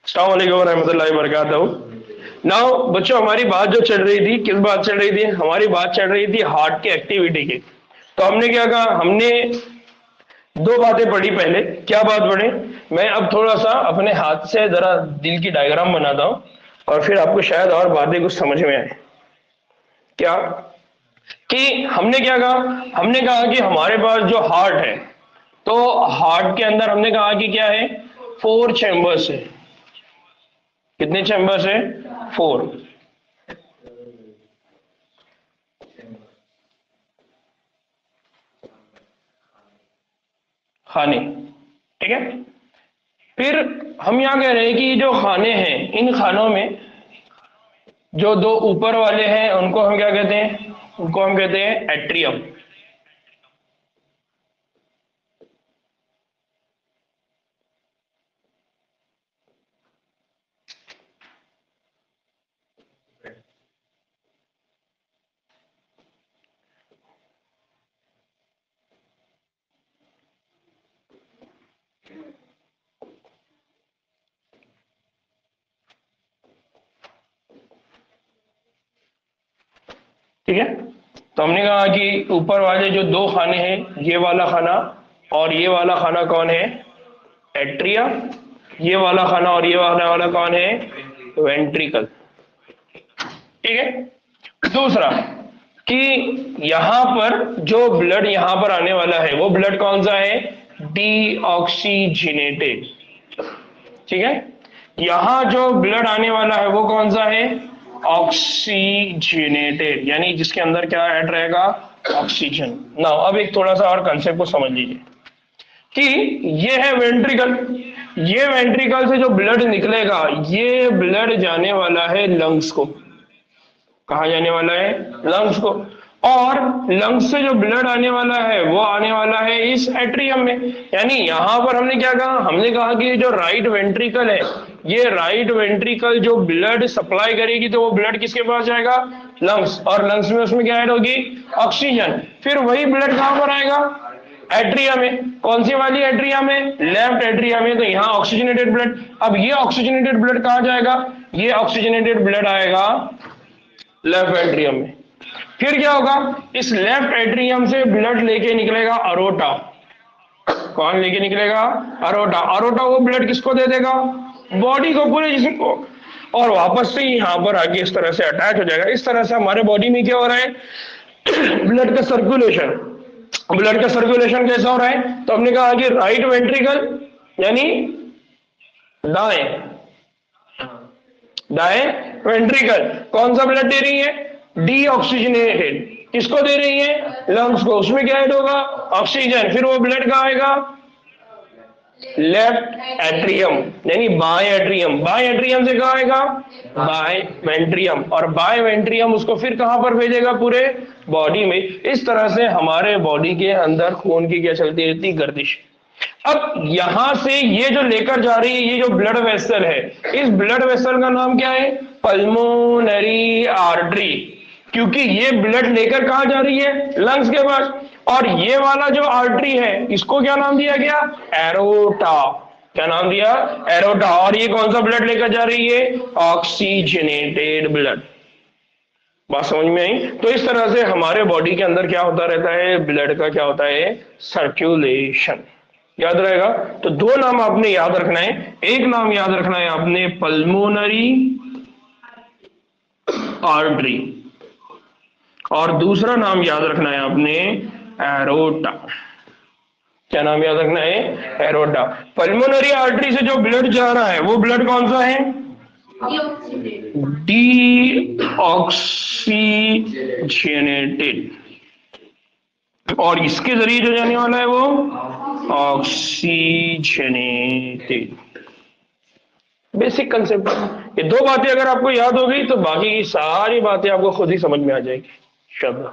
अस्सलाम वालेकुम रहमतुल्लाहि व बरकातहू। नाउ बच्चों, हमारी बात जो चल रही थी, किस बात चल रही थी? हमारी बात चल रही थी हार्ट की एक्टिविटी की। तो हमने क्या कहा? हमने दो बातें पढ़ी पहले। क्या बात पढ़ी? मैं अब थोड़ा सा अपने हाथ से जरा दिल की डायग्राम बनाता हूँ और फिर आपको शायद और बातें कुछ समझ में आए। क्या कि हमने क्या कहा? हमने कहा कि हमारे पास जो हार्ट है, तो हार्ट के अंदर हमने कहा कि क्या है? 4 चैम्बर्स है। कितने चैम्बर्स है? 4। खाने, ठीक है। फिर हम यहाँ कह रहे हैं कि जो खाने हैं, इन खानों में जो दो ऊपर वाले हैं उनको हम क्या कहते हैं? उनको हम कहते हैं एट्रियम। ठीक है। तो हमने कहा कि ऊपर वाले जो दो खाने हैं, ये वाला खाना और ये वाला खाना कौन है? एट्रिया। ये वाला खाना और ये वाला वाला कौन है? वेंट्रिकल। ठीक है। दूसरा कि यहां पर जो ब्लड यहां पर आने वाला है, वो ब्लड कौन सा है? डीऑक्सीजनेटेड। ठीक है। यहां जो ब्लड आने वाला है वो कौन सा है? ऑक्सीजनेटेड, यानी जिसके अंदर क्या ऐड रहेगा? ऑक्सीजन। नाउ अब एक थोड़ा सा और कंसेप्ट को समझ लीजिए कि ये है वेंट्रिकल। ये वेंट्रिकल से जो ब्लड निकलेगा, ये ब्लड जाने वाला है लंग्स को। कहा जाने वाला है? लंग्स को। और लंग्स से जो ब्लड आने वाला है वो आने वाला है इस एट्रियम में। यानी यहां पर हमने क्या कहा? हमने कहा कि जो राइट वेंट्रिकल है, ये राइट वेंट्रिकल जो ब्लड सप्लाई करेगी, तो वो ब्लड किसके पास जाएगा? लंग्स। और लंग्स में उसमें क्या ऐड होगी? ऑक्सीजन। फिर वही ब्लड कहां पर आएगा? एट्रिया में। कौन सी वाली एट्रिया में? लेफ्ट एट्रिया में। तो यहाँ ऑक्सीजनेटेड ब्लड। अब ये ऑक्सीजनेटेड ब्लड कहाँ जाएगा? ये ऑक्सीजनेटेड ब्लड आएगा लेफ्ट एट्रियम में। फिर क्या होगा? इस लेफ्ट एट्रियम से ब्लड लेके निकलेगा अरोटा। कौन लेके निकलेगा? अरोटा। अरोटा वो ब्लड किसको दे देगा? बॉडी को, पूरे जिस्म को। और वापस से यहाँ पर आके इस तरह से अटैच हो जाएगा। इस तरह से हमारे बॉडी में क्या हो रहा है? ब्लड का सर्कुलेशन। ब्लड का सर्कुलेशन कैसा हो रहा है? तो हमने कहा कि राइट वेंट्रिकल यानी दाएं दाएं वेंट्रिकल कौन सा ब्लड दे रही है? डीऑक्सीजनेटेड। किसको दे रही है? लंग्स को। उसमें क्या ऐड होगा? ऑक्सीजन। फिर वो ब्लड कहाँ आएगा? लेफ्ट एट्रियम यानी बाय एट्रियम। बाय एट्रियम से कहाँ आएगा? बाय वेंट्रियम। और बाय वेंट्रियम उसको फिर कहां पर भेजेगा? पूरे बॉडी में। इस तरह से हमारे बॉडी के अंदर खून की क्या चलती रहती? गर्दिश। अब यहां से ये जो लेकर जा रही है, ये जो ब्लड वेसल है, इस ब्लड वेसल का नाम क्या है? Pulmonary artery. क्योंकि ये ब्लड लेकर कहां जा रही है? लंग्स के पास। और ये वाला जो आर्टरी है, इसको क्या नाम दिया गया? एरोटा। क्या नाम दिया? एरोटा। और ये कौन सा ब्लड लेकर जा रही है? Oxygenated blood. बात समझ में आई? तो इस तरह से हमारे बॉडी के अंदर क्या होता रहता है? ब्लड का क्या होता है? सर्कुलेशन। याद रहेगा? तो दो नाम आपने याद रखना है। एक नाम याद रखना है आपने पल्मोनरी आर्टरी, और दूसरा नाम याद रखना है आपने एरोटा। क्या नाम याद रखना है? एरोटा। पल्मोनरी आर्टरी से जो ब्लड जा रहा है, वो ब्लड कौन सा है? डीऑक्सीजनेटेड। और इसके जरिए जो जाने वाला है वो ऑक्सीजनेटेड। Basic concept. ये दो बातें अगर आपको याद हो गई तो बाकी की सारी बातें आपको खुद ही समझ में आ जाएगी। शब्द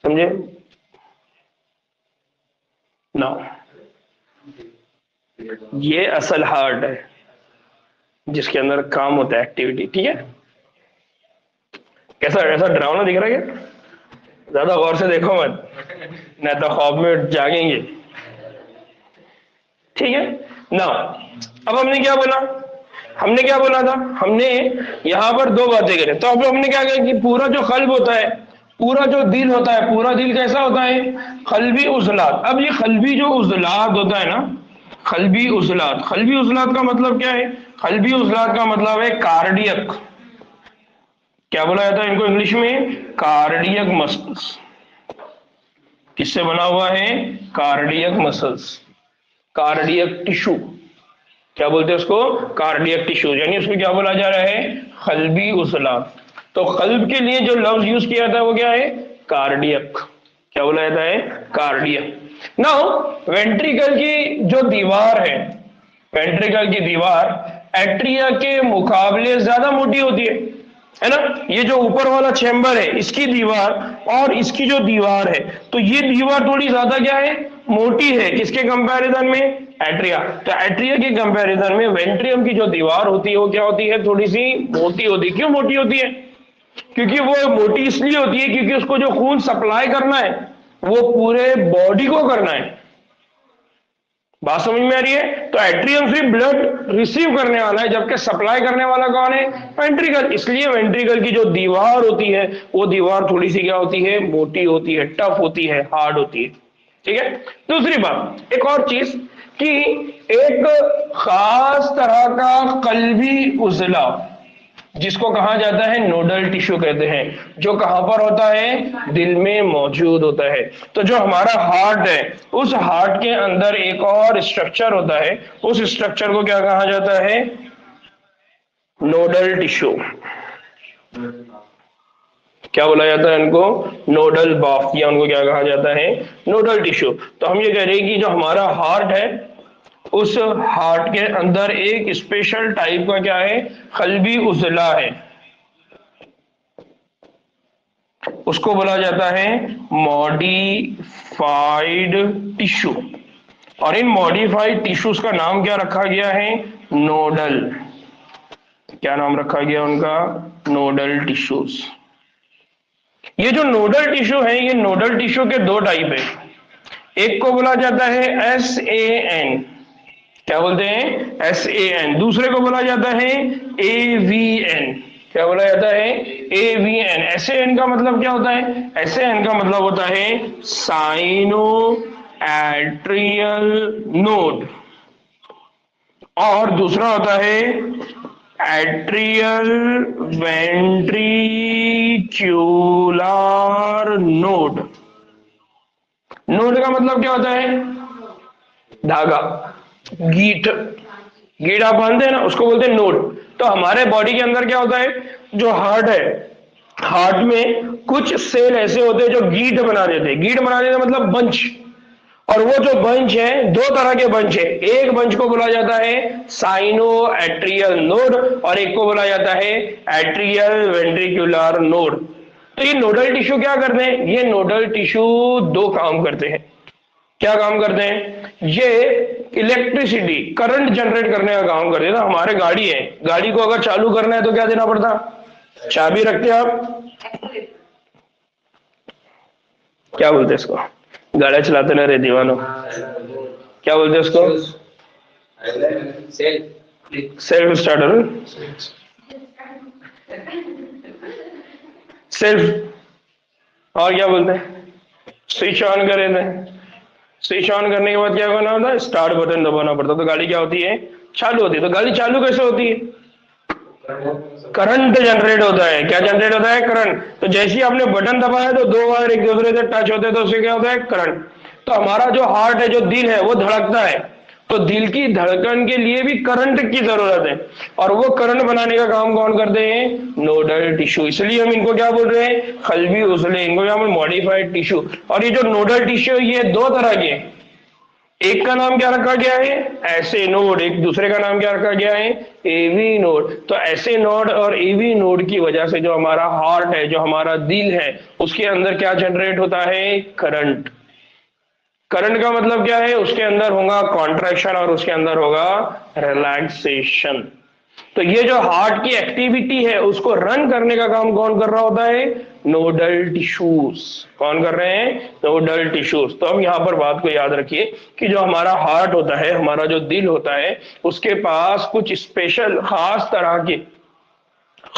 समझे ना? ये असल हार्ट है जिसके अंदर काम होता है, एक्टिविटी। ठीक है। कैसा ऐसा डरावना दिख रहा है क्या? ज्यादा गौर से देखो मत, नहीं तो ख्वाब में जागेंगे। ठीक है ना? अब हमने क्या बोला हमने क्या बोला था, हमने यहाँ पर दो बातें करें। तो अब हमने क्या कहा कि पूरा जो कल्ब होता है, पूरा जो दिल होता है, पूरा दिल कैसा होता है, कल्बी उजलात। अब ये कल्बी जो उजलात होता है ना, कल्बी उजलात, कल्बी उजलात का मतलब क्या है, कल्बी उजलात का मतलब है कार्डियक, क्या बोला जाता है इनको इंग्लिश में, कार्डियक मसल्स। किससे बना हुआ है, कार्डियक मसल्स, कार्डियक टिश्यू, क्या बोलते हैं उसको, कार्डियक टिश्यू, यानी उसको क्या बोला जा रहा है, कल्बी उजलात। तो कल्ब के लिए जो लफ्ज यूज किया जाता है वो क्या है, कार्डियक, क्या बोला जाता है, कार्डियक। नाउ वेंट्रिकल की जो दीवार वेंट्रिकल की दीवार एट्रिया के मुकाबले ज्यादा मोटी होती है ना। ये जो ऊपर वाला चैम्बर है इसकी दीवार और इसकी जो दीवार है, तो ये दीवार थोड़ी ज्यादा क्या है, मोटी है, किसके कंपैरिजन में, एट्रिया। तो एट्रिया के कंपैरिजन में वेंट्रियम की जो दीवार होती है वो क्या होती है, थोड़ी सी मोटी होती है। क्यों मोटी होती है, क्योंकि वो मोटी इसलिए होती है क्योंकि उसको जो खून सप्लाई करना है वो पूरे बॉडी को करना है। बात समझ में आ रही है। तो एट्रियम से ब्लड रिसीव करने वाला है, जबकि सप्लाई करने वाला कौन है, वेंट्रिकल। इसलिए वेंट्रिकल की जो दीवार होती है वो दीवार थोड़ी सी क्या होती है, मोटी होती है, टफ होती है, हार्ड होती है। ठीक है। दूसरी बात, एक और चीज कि एक खास तरह का कल्बी उजला जिसको कहा जाता है नोडल टिश्यू कहते हैं, जो कहां पर होता है, दिल में मौजूद होता है। तो जो हमारा हार्ट है, उस हार्ट के अंदर एक और स्ट्रक्चर होता है, उस स्ट्रक्चर को क्या कहा जाता है, नोडल टिश्यू। क्या बोला जाता है इनको, नोडल बाफ, या उनको क्या कहा जाता है, नोडल टिश्यू। तो हम ये कह रहे हैं कि जो हमारा हार्ट है, उस हार्ट के अंदर एक स्पेशल टाइप का क्या है, कल्बी उजला है, उसको बोला जाता है मॉडिफाइड टिश्यू। और इन मॉडिफाइड टिश्यूज का नाम क्या रखा गया है, नोडल। क्या नाम रखा गया उनका, नोडल टिश्यूज। ये जो नोडल टिश्यू है, ये नोडल टिश्यू के दो टाइप है। एक को बोला जाता है SAN, क्या बोलते हैं, SAN। दूसरे को बोला जाता है AVN, क्या बोला जाता है, AVN। SAN का मतलब क्या होता है, SAN का मतलब होता है साइनो एट्रियल नोड, और दूसरा होता है एट्रियल वेंट्रिक्यूलर नोड। नोड का मतलब क्या होता है, धागा, गीट, गीट आप बांधते हैं ना, उसको बोलते हैं नोड। तो हमारे बॉडी के अंदर क्या होता है, जो हार्ट है, हार्ट में कुछ सेल ऐसे होते हैं जो गीट बना देते हैं। गीट बना देते मतलब बंच, और वो जो बंच है, दो तरह के बंच है। एक बंच को बोला जाता है साइनो एट्रियल नोड, और एक को बोला जाता है एट्रियल वेंट्रिकुलर नोड। तो ये नोडल टिश्यू क्या करते हैं, ये नोडल टिश्यू दो काम करते हैं। क्या काम करते हैं, ये इलेक्ट्रिसिटी, करंट जनरेट करने का काम करते हैं। तो हमारे गाड़ी है, गाड़ी को अगर चालू करना है तो क्या देना पड़ता, चाबी रखते हैं आप, क्या बोलते हैं इसको, गाड़ी चलाते ना रे दीवानो, क्या बोलते हैं उसको, सेल्फ स्टार्टर, सेल्फ, और क्या बोलते हैं, स्विच ऑन करे थे। स्विच ऑन करने के बाद क्या करना होता है, स्टार्ट बटन दबाना पड़ता है, तो गाड़ी क्या होती है, चालू होती है। तो गाड़ी चालू कैसे होती है, करंट जनरेट होता है। क्या जनरेट होता है, करंट। तो जैसे ही आपने बटन दबाया तो दो वायर एक दूसरे से टच होते हैं, तो उससे क्या होता है, करंट। तो हमारा जो हार्ट है, जो दिल है, वो धड़कता है। तो दिल की धड़कन के लिए भी करंट की जरूरत है, और वो करंट बनाने का काम कौन करते हैं, नोडल टिश्यू। इसलिए हम इनको क्या बोल रहे हैं, कल्बी उजले, इनको क्या मॉडिफाइड टिश्यू। और ये जो नोडल टिश्यू, ये दो तरह के, एक का नाम क्या रखा गया है, ऐसे नोड, एक दूसरे का नाम क्या रखा गया है, एवी नोड। तो ऐसे नोड और एवी नोड की वजह से जो हमारा हार्ट है, जो हमारा दिल है, उसके अंदर क्या जनरेट होता है, करंट। करंट का मतलब क्या है, उसके अंदर होगा कॉन्ट्रैक्शन और उसके अंदर होगा रिलैक्सेशन। तो ये जो हार्ट की एक्टिविटी है, उसको रन करने का काम कौन कर रहा होता है, नोडल टिश्यूज। कौन कर रहे हैं? Nodal tissues. तो अब यहाँ पर बात को याद रखिए कि जो हमारा हार्ट होता है, हमारा जो दिल होता है, उसके पास कुछ स्पेशल खास तरह के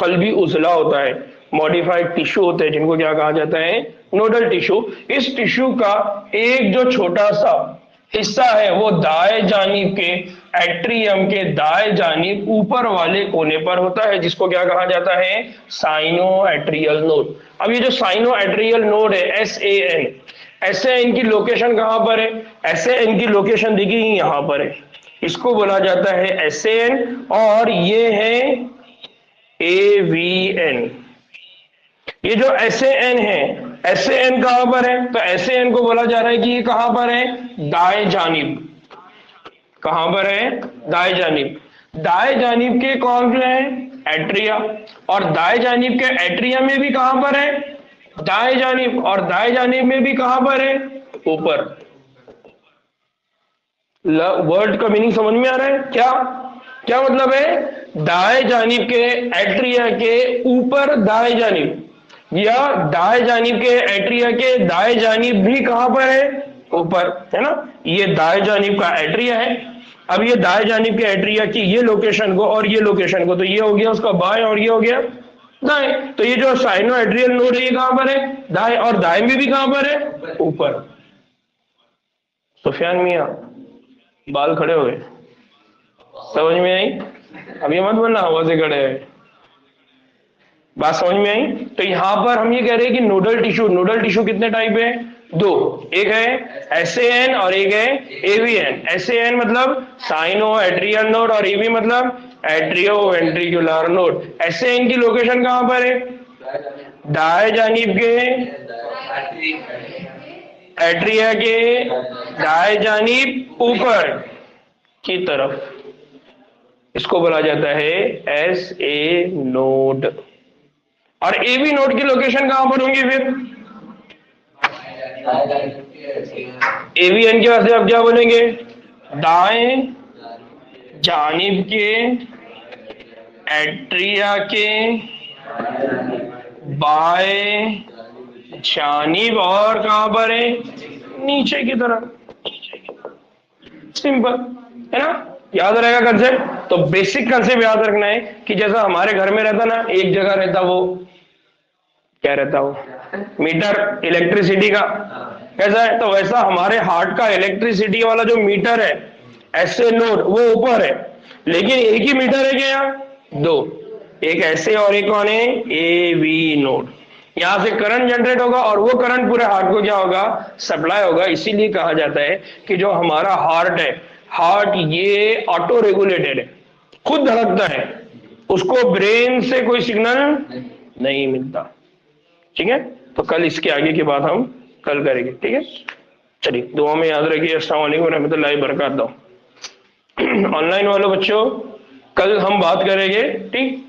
कल्बी उजला होता है, मॉडिफाइड टिश्यू होते हैं, जिनको क्या कहा जाता है? Nodal tissue. इस टिश्यू का एक जो छोटा सा हिस्सा है वो दाएं जानिब के एट्रियम के दाएं जानिब ऊपर वाले कोने पर होता है, जिसको क्या कहा जाता है? Cyano atrial node. अब ये जो साइनो एट्रियल नोड है, SAN, SAN की लोकेशन कहां पर है? SAN की लोकेशन देखिए यहां पर है, इसको बोला जाता है SAN। और ये है AVN। ये जो SAN है, SAN कहां पर है? तो SAN को बोला जा रहा है कि ये कहां पर है? दाएं जानिब। कहां पर है? दाएं जानिब। दाएं जानिब के कौन से हैं? एट्रिया। और दाएं जानिब के एट्रिया में भी कहां पर है? दाएं जानिब। और दाएं जानिब में भी कहां पर है? ऊपर। वर्ड का मीनिंग समझ में आ रहा है क्या? क्या मतलब है? दाएं जानिब के एट्रिया के ऊपर दाएं जानिब, या दाएं जानिब के एट्रिया के दाएं जानिब भी कहां पर है? ऊपर, है ना? ये दाएं जानिब का एट्रिया है। अब ये दाएं जानिब के एट्रिया की ये लोकेशन को और ये लोकेशन को, तो ये हो गया उसका बाएं और ये हो गया दाएं। तो ये जो साइनो एट्रियल नोड है ये कहां पर है? दाएं। और दाएं में भी कहां पर है? ऊपर। सुफियान मियां बाल खड़े हो गए, समझ में आई? अब ये मत बोलना हवा से खड़े है। बात समझ में आई? तो यहां पर हम ये कह रहे हैं कि नोडल टिश्यू, नोडल टिश्यू कितने टाइप है? दो। एक है SAN और एक है AVN। SAN मतलब साइनो एट्रियल नोड और AV मतलब एट्रियो वेंट्रिकुलर नोड। SAN की लोकेशन कहां पर है? दाएं जानिब के एट्रिया के दाएं जानिब ऊपर की तरफ, इसको बोला जाता है SA नोड। और AV नोड की लोकेशन कहां पर होंगी फिर? AVN के वास्ते आप क्या बोलेंगे? दाएं जानिब के एट्रिया के बाएं जानिब और कहां पर है? नीचे की तरफ। सिंपल है ना? याद रहेगा कंसेप्ट। तो बेसिक कंसेप्ट याद रखना है कि जैसा हमारे घर में रहता ना, एक जगह रहता, वो क्या रहता? वो मीटर इलेक्ट्रिसिटी का, कैसा है? तो वैसा हमारे हार्ट का इलेक्ट्रिसिटी वाला जो मीटर है SA नोड, वो ऊपर है। लेकिन एक ही मीटर है क्या यहाँ? दो, एक SA और एक कौन है? AV node. यहां से करंट जनरेट होगा और वो करंट पूरे हार्ट को क्या होगा? सप्लाई होगा। इसीलिए कहा जाता है कि जो हमारा हार्ट है, हार्ट ये ऑटो रेगुलेटेड है, खुद धड़कता है, उसको ब्रेन से कोई सिग्नल नहीं मिलता। ठीक है? तो कल इसके आगे की बात हम कल करेंगे। ठीक है? चलिए, दुआ में याद रखिए। अस्सलाम वालेकुम रहमतुल्लाहि बरकातहू। ऑनलाइन वालों बच्चों, कल हम बात करेंगे, ठीक,